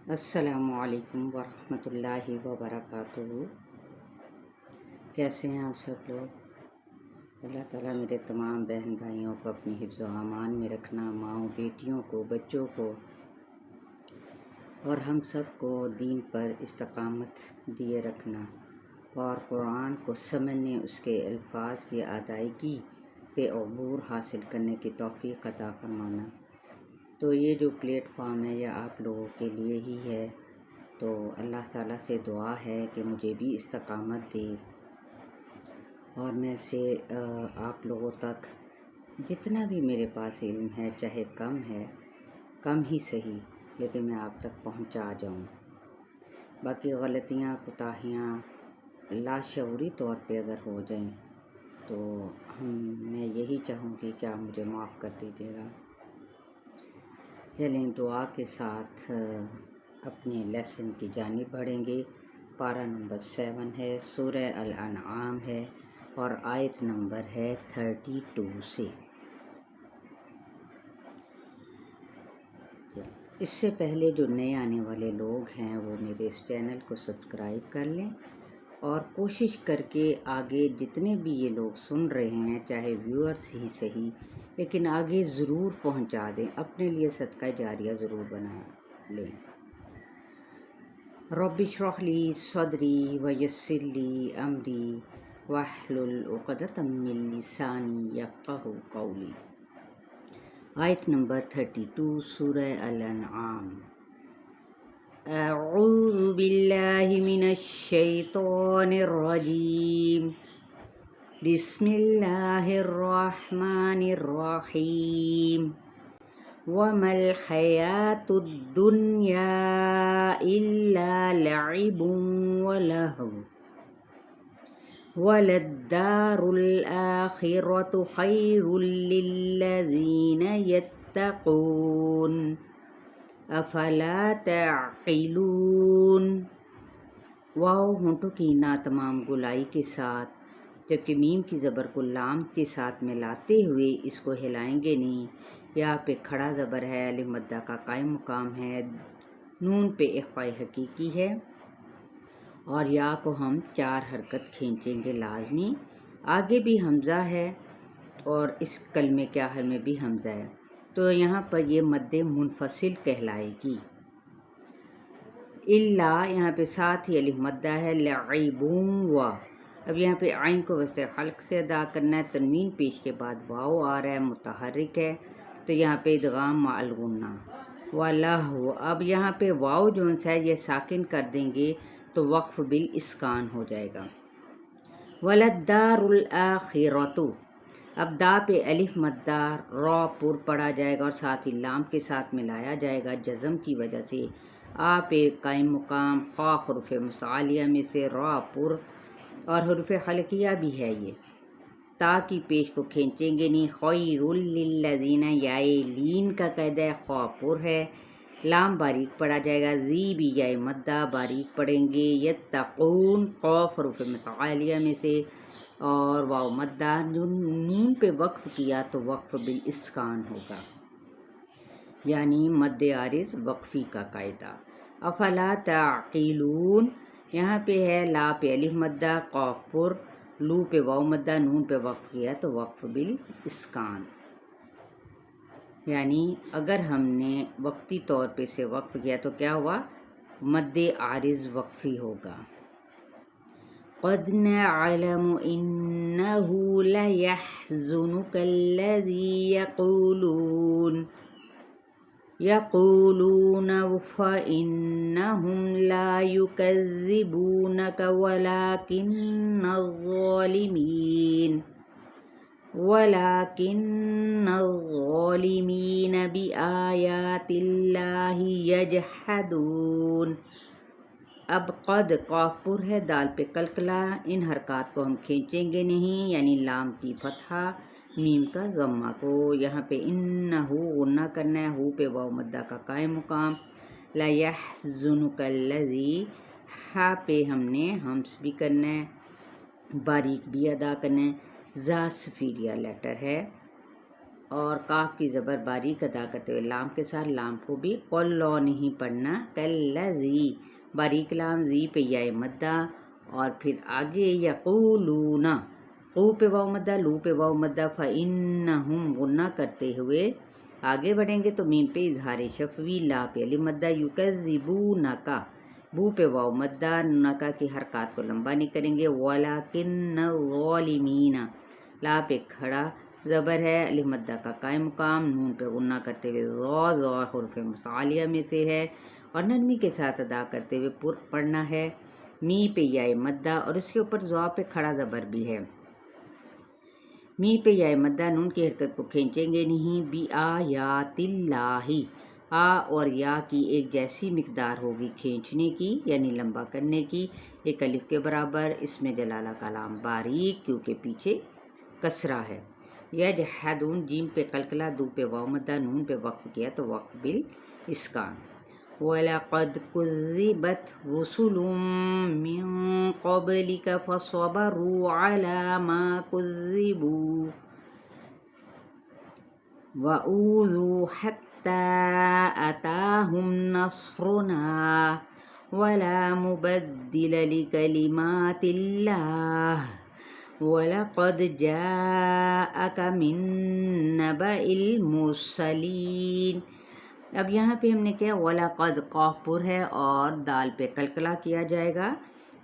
السلام علیکم ورحمۃ اللہ وبرکاتہ۔ کیسے ہیں آپ سب لوگ؟ اللہ تعالیٰ میرے تمام بہن بھائیوں کو اپنی حفظ و امان میں رکھنا، ماؤں بیٹیوں کو، بچوں کو اور ہم سب کو دین پر استقامت دیے رکھنا اور قرآن کو سمجھنے، اس کے الفاظ کی ادائیگی پہ عبور حاصل کرنے کی توفیق عطا فرمانا۔ تو یہ جو پلیٹ فارم ہے یہ آپ لوگوں کے لیے ہی ہے، تو اللہ تعالیٰ سے دعا ہے کہ مجھے بھی استقامت دے اور میں سے آپ لوگوں تک جتنا بھی میرے پاس علم ہے، چاہے کم ہے، کم ہی صحیح، لیکن میں آپ تک پہنچا جاؤں۔ باقی غلطیاں، کوتاہیاں لاشعوری طور پہ اگر ہو جائیں تو میں یہی چاہوں گی کہ آپ مجھے معاف کر دیجیے گا۔ چلیں دعا کے ساتھ اپنے لیسن کی جانب بڑھیں گے۔ پارہ نمبر 7 ہے، سورہ الانعام ہے اور آیت نمبر ہے 32 سے۔ اس سے پہلے جو نئے آنے والے لوگ ہیں وہ میرے اس چینل کو سبسکرائب کر لیں اور کوشش کر کے آگے جتنے بھی یہ لوگ سن رہے ہیں، چاہے ویورز ہی صحیح، لیکن آگے ضرور پہنچا دیں، اپنے لیے صدقہ جاریہ ضرور بنا لیں۔ رب اشرح لی صدری ویسر لی امری واحلل عقدۃ من لسانی یفقہوا قولی۔ آیت نمبر 32 سورہ الانعام۔ اعوذ باللہ من الشیطان الرجیم، بسم اللہ الرحمن الرحیم۔ وَمَا الْحَيَاةُ الدُّنْيَا إِلَّا لَعِبٌ وَلَهْوٌ وَلَلدَّارُ الْآخِرَةُ خَيْرٌ لِّلَّذِينَ يَتَّقُونَ أَفَلَا تَعْقِلُونَ۔ واو ہونٹوں کی ناتمام گلائی کے ساتھ، جبکہ میم کی زبر کو لام کے ساتھ ملاتے ہوئے اس کو ہلائیں گے نہیں۔ یا پہ کھڑا زبر ہے، الف مدہ کا قائم مقام ہے، نون پہ اخفاء حقیقی ہے اور یا کو ہم 4 حرکت کھینچیں گے لازمی۔ آگے بھی حمزہ ہے اور اس کلمے کے آخر میں بھی حمزہ ہے، تو یہاں پر یہ مد منفصل کہلائے گی۔ الا یہاں پہ ساتھ ہی الف مدہ ہے، لعبون و، اب یہاں پہ عین کو وسط خلق سے ادا کرنا ہے، تنوین پیش کے بعد واو آ رہا ہے، متحرک ہے، تو یہاں پہ ادغام مع الغنہ وَلَهْوَ۔ اب یہاں پہ واو جون سا ہے یہ ساکن کر دیں گے تو وقف بالاسکان ہو جائے گا۔ وَلَلدَّارُ الْآخِرَةُ، اب دا پہ الف مدہ را پر پڑھا جائے گا اور ساتھ ہی لام کے ساتھ ملایا جائے گا جزم کی وجہ سے۔ آ پہ قائم مقام، خا حروف مستعلیہ میں سے، را پر اور حروف خلقیہ بھی ہے یہ۔ تا کی پیش کو کھینچیں گے نہیں، خیر للذین، یائے لین کا قاعدہ ہے، خوا پر ہے، لام باریک پڑھا جائے گا، زی بھی یائے مدہ باریک پڑھیں گے، یتقون قاف حروف متعالیہ میں سے اور واو مدہ، نون پہ وقف کیا تو وقف بالاسکان ہوگا، یعنی مد عارض وقفی کا قاعدہ۔ افلا تعقلون، یہاں پہ ہے لا پہ الف مدہ، قاف پر، لو پہ واو مدہ، نون پہ وقف کیا تو وقف بالاسکان، یعنی اگر ہم نے وقتی طور پہ سے وقف کیا تو کیا ہوا؟ مد عارض وقفی ہوگا۔ قد نعلم انه ليحزنك الذي يقولون فإنهم لا يكذبونك ولكن الظالمين بآيات الله يجحدون۔ اب قد قاف پر ہے، دال پہ کلکلا، ان حرکات کو ہم کھینچیں گے نہیں، یعنی لام کی فتحہ، میم کا ضمہ کو، یہاں پہ انہو غنہ کرنا ہے، ہو پہ واو مدہ کا قائم مقام، لا یحزنک الذی، ہا پہ ہم نے ہمس بھی کرنا ہے، باریک بھی ادا کرنا ہے، زا سفیریہ لیٹر ہے، اور کاف کی زبر باریک ادا کرتے ہوئے لام کے ساتھ لام کو بھی قلو نہیں پڑھنا، کلذی باریک لام، زی پہ یا مدہ، اور پھر آگے یقولون، قو پہ واو مدہ، لو پہ واو مدہ، فإنہم غنہ کرتے ہوئے آگے بڑھیں گے تو میم پہ اظہار شفوی، لا پہ الف مدہ، یکذبونک، بو پہ واو مدہ، نکا کی حرکات کو لمبا نہیں کریں گے، ولکن الظالمین، لا پہ کھڑا زبر ہے، الف مدہ کا قائم مقام، نون پہ غنہ کرتے ہوئے ذو حرف متعالیہ میں سے ہے اور نرمی کے ساتھ ادا کرتے ہوئے پر پڑھنا ہے، می پہ یا مدہ اور اس کے اوپر ذو پہ کھڑا زبر بھی ہے، می پہ یا مدہ، نون کی حرکت کو کھینچیں گے نہیں، بی آیات اللہ، آ اور یا کی ایک جیسی مقدار ہوگی کھینچنے کی یعنی لمبا کرنے کی، ایک الف کے برابر، اس میں جلالہ کا لام باریک کیونکہ پیچھے کسرہ ہے، یجحدون، جیم پہ قلقلہ، دو پہ واو مدہ، نون پہ وقف کیا تو وقف بالاسکان، وَلَقَدْ كُذِّبَتْ رُسُلٌ مِّن قَبْلِكَ فَصَبَرُوا عَلَىٰ مَا كُذِّبُوا وَأُوذُوا حَتَّىٰ أَتَاهُمْ نَصْرُنَا وَلَا مُبَدِّلَ لِكَلِمَاتِ اللَّهِ وَلَقَدْ جَاءَكَ مِن نَّبَإِ الْمُرْسَلِينَ۔ اب یہاں پہ ہم نے کیا وَلَقَدْ قاف پر ہے اور دال پہ قلقلہ کیا جائے گا،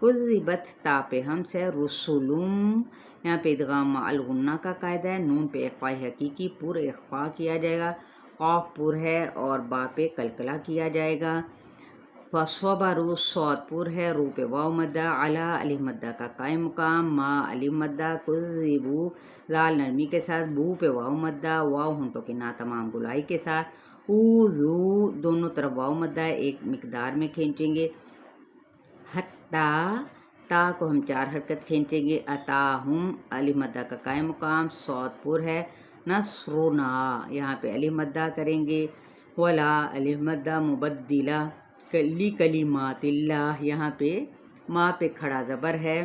کذبت تا پہ ہم سے، رسولم یہاں پہ ادغام مع الغنہ کا قاعدہ ہے، نون پہ اخفاء حقیقی پر اخفاء کیا جائے گا، قاف پر ہے اور با پہ قلقلہ کیا جائے گا، فصبروا صاد پر ہے، رو پہ واو مدہ، علی الف مدہ کا قائم مقام، ما الف مدہ، کذبوا ذال نرمی کے ساتھ، بو پہ واو مدہ، واو ہونٹوں کے نا تمام گلائی کے ساتھ، اوذو دونوں طرف واو مدہ ایک مقدار میں کھینچیں گے، حتیٰ تا کو ہم چار حرکت کھینچیں گے، اتاہم الف مدہ کا قائم مقام، صاد پر ہے، نصرنا یہاں پہ الف مدہ کریں گے، ولا الف مدہ مبدلہ لکلمات اللہ، یہاں پہ ما پہ کھڑا زبر ہے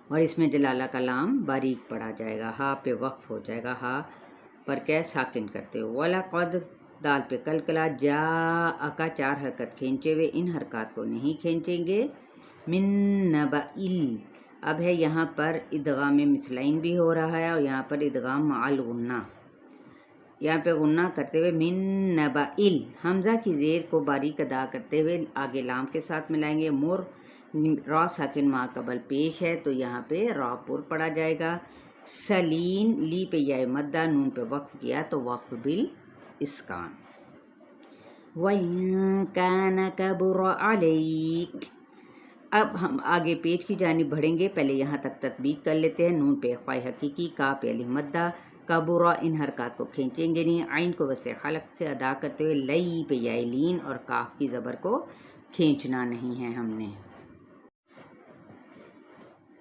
اور اس میں جلالہ کا لام باریک پڑا جائے گا، ہا پہ وقف ہو جائے گا، ہا پر کیا ساکن کرتے ہو، وَلَقَدْ دال پہ قلقلہ، جاءَکَ چار حرکت کھینچے ہوئے، ان حرکات کو نہیں کھینچیں گے، من نبئ، اب ہے یہاں پر ادغام مثلین بھی ہو رہا ہے اور یہاں پر ادغام مع الغنہ، یہاں پہ غنہ کرتے ہوئے من نبئ، حمزہ کی زیر کو باریک ادا کرتے ہوئے آگے لام کے ساتھ ملائیں گے، مر را ساکن ما قبل پیش ہے تو یہاں پہ را پر پڑا جائے گا، سلین لی پہ یا مدہ، نون پہ وقف کیا تو وقف بالاسکان، وَإِن كَانَ كَبُرَ عَلَيْكَ، اب ہم آگے پیٹ کی جانب بڑھیں گے، پہلے یہاں تک تطبیق کر لیتے ہیں، نون پہ اخفاء حقیقی، کا پہ الف مدہ، کبرا ان حرکات کو کھینچیں گے نہیں، عین کو وسط خلق سے ادا کرتے ہوئے، لئی پہ یا لین اور کاف کی زبر کو کھینچنا نہیں ہے ہم نے،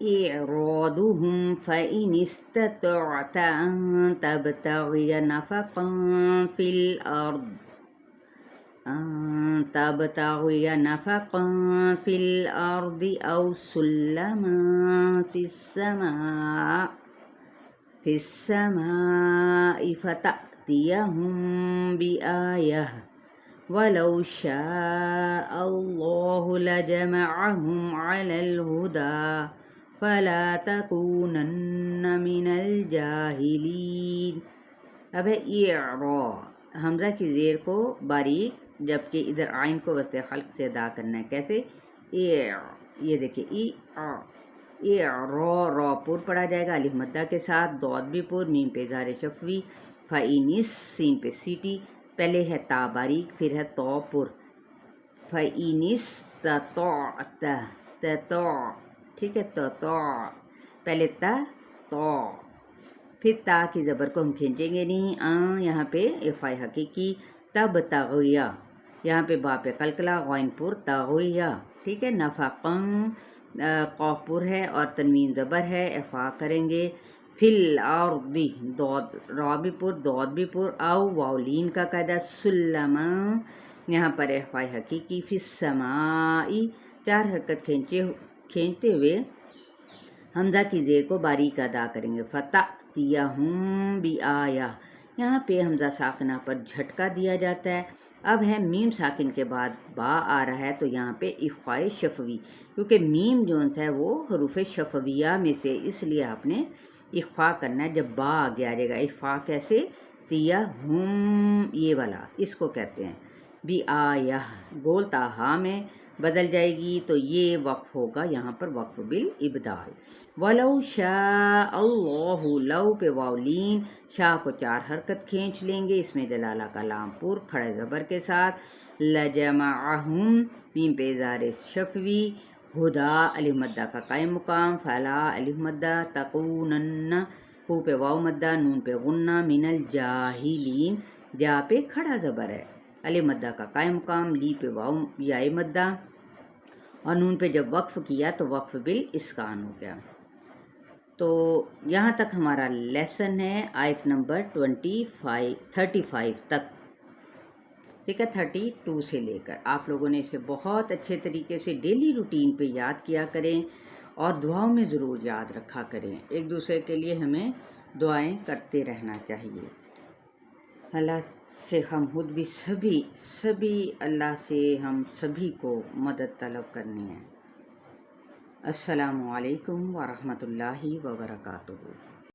اعراضهم فإن استطعت أن تبتغي نفقا في الأرض أو سلما في السماء فتأتيهم بآية ولو شاء الله لجمعهم على الهدى فلا تكونن من الجاہلین، اب ہے اعراض، حمزہ کی زیر کو باریک جبکہ ادھر عین کو وسط خلق سے ادا کرنا ہے، کیسے، یہ دیکھیں را پر پڑھا جائے گا الف مدہ کے ساتھ، دود بھی پر، میم پہ اظہار شفوی، فإنس سین پہ سیٹی، پہلے ہے تا باریک پھر ہے تو پر، فإنستطعت ٹھیک ہے، تو پہلے تا تو، پھر تا کی زبر کو ہم کھینچیں گے نہیں، یہاں پہ اخفاء حقیقی، تب تغیہ یہاں پہ با پہ قلقلہ، غین پر تغیہ، ٹھیک ہے، نفقن قاف پر ہے اور تنوین زبر ہے، اخفاء کریں گے، فی الارض دود را بھی پر، دود بھی پر، او واولین کا قاعدہ، سلما یہاں پر اخفاء حقیقی، فی السماء چار حرکت کھینچتے ہوئے حمزہ کی زیر کو باریک ادا کریں گے، فتأتیہم بآیہ، یہاں پہ حمزہ ساکنہ پر جھٹکا دیا جاتا ہے۔ اب ہے میم ساکن کے بعد با آ رہا ہے، تو یہاں پہ اخفاء شفوی، کیونکہ میم جون سا ہے وہ حروف شفویہ میں سے، اس لیے آپ نے اخفاء کرنا ہے جب با آگے آ جائے گا۔ اخفاء کیسے؟ تیا ہم، یہ والا اس کو کہتے ہیں بھی آیا، گول تا ہا میں بدل جائے گی، تو یہ وقف ہوگا یہاں پر وقف بالابدال۔ وَلَوْ شَاءَ اللَّهُ، لو پہ واولین، شاہ کو 4 حرکت کھینچ لیں گے، اس میں جلالہ کا لام پور کھڑے زبر کے ساتھ، لَجَمَعَهُمْ، میم پہ اظہار شفوی، ہدا الف مدہ کا قائم مقام، فلا الف مدہ، تکونن، کو پہ واو مدہ، نون پہ غنہ، من الجاہلین، جا پہ کھڑا زبر ہے، الف مدہ کا قائم مقام، لی پہ واو یائے مدہ، اور نون پہ جب وقف کیا تو وقف بالاسکان ہو گیا۔ تو یہاں تک ہمارا لیسن ہے آیت نمبر 35 تک، ٹھیک ہے، 32 سے لے کر۔ آپ لوگوں نے اسے بہت اچھے طریقے سے ڈیلی روٹین پہ یاد کیا کریں اور دعاؤں میں ضرور یاد رکھا کریں۔ ایک دوسرے کے لیے ہمیں دعائیں کرتے رہنا چاہیے۔ اللہ سے ہم خود بھی سبھی اللہ سے ہم سبھی کو مدد طلب کرنی ہے۔ السلام علیکم ورحمۃ اللہ وبرکاتہ۔